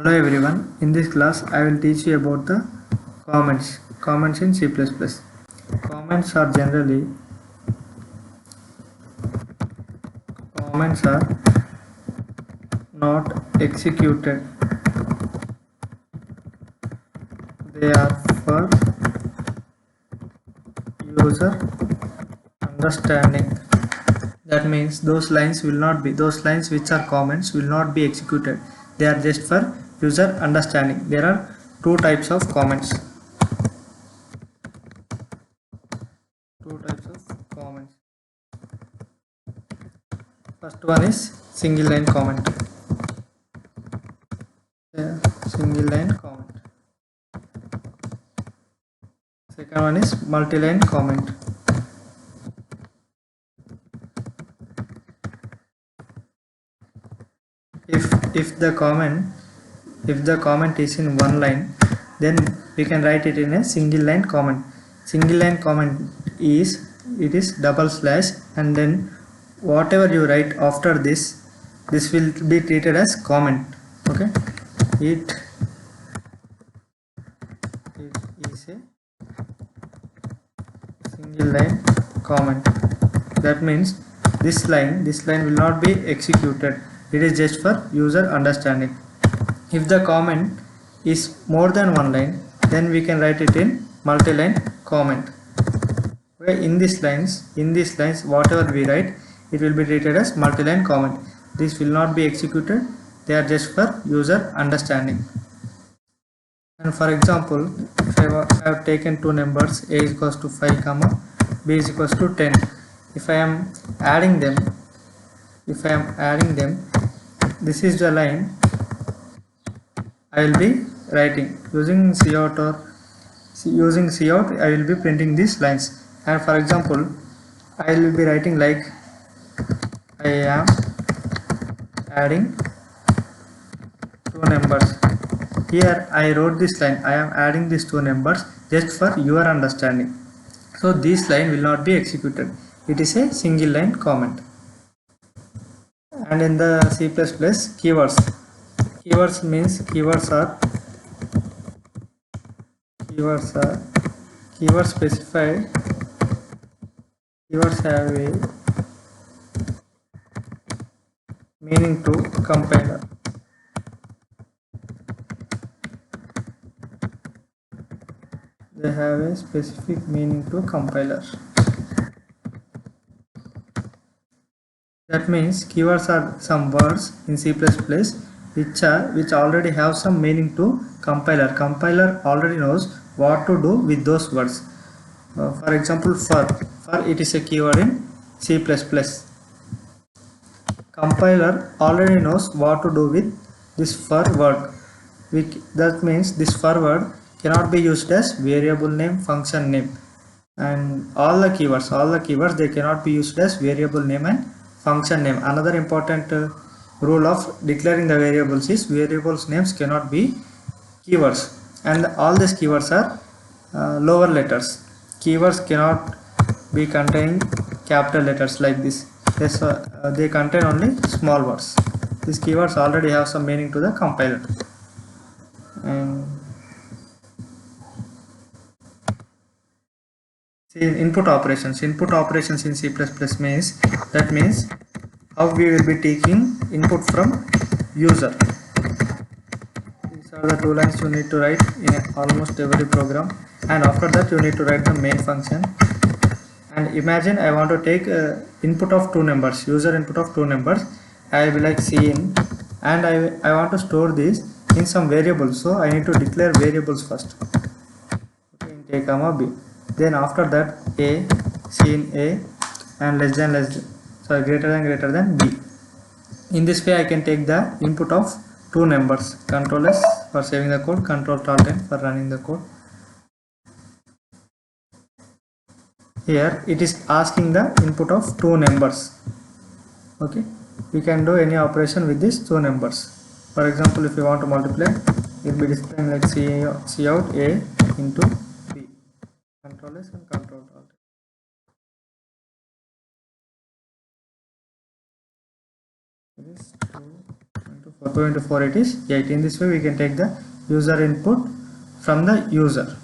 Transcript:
Hello everyone, in this class I will teach you about the comments in C++. Comments are not executed. They are for user understanding. That means those lines which are comments will not be executed. They are just for user understanding. There are two types of comments. First one is single line comment. Single line comment. Second one is multi-line comment. If the comment is in one line, then we can write it in a single line comment. Single line comment is double slash, and then whatever you write after this will be treated as comment. Okay, it is a single line comment. That means this line will not be executed. It is just for user understanding. If the comment is more than one line, then we can write it in multi-line comment. Okay, in these lines whatever we write, it will be treated as multi-line comment. This will not be executed. They are just for user understanding. And for example, if I have taken two numbers, a is equals to 5 comma b is equals to 10. If I am adding them, this is the line I will be writing. Using cout I will be printing these lines. And for example, I will be writing like I am adding two numbers. Here I wrote this line, I am adding these two numbers just for your understanding. So this line will not be executed. It is a single line comment. And in the C++ keywords means keywords specified. Keywords have a meaning to compiler. They have a specific meaning to compiler. That means keywords are some words in C++ which already have some meaning to compiler. Compiler already knows what to do with those words. For example, for it is a keyword in C++. Compiler already knows what to do with this for word. That means this for word cannot be used as variable name, function name, and all the keywords they cannot be used as variable name and function name. Another important rule of declaring the variables is variables names cannot be keywords, and all these keywords are lower letters. Keywords cannot be containing capital letters like this. They contain only small words. These keywords already have some meaning to the compiler. And see, input operations in C++ means how we will be taking input from user. These are the two lines you need to write in almost every program, and after that you need to write the main function. And imagine I want to take input of two numbers, user input of two numbers. I will be like cin, and I want to store this in some variables, so I need to declare variables first. Okay, int a comma b. Then after that a, cin a, and greater than b. In this way I can take the input of two numbers. Control S for saving the code, Control Alt N for running the code. Here it is asking the input of two numbers. Okay, we can do any operation with these two numbers. For example, if you want to multiply, it will be displaying like cout a into b. Control S and Control Alt. It is 2 into 4. 2 into 4 it is 8. In this way we can take the user input from the user.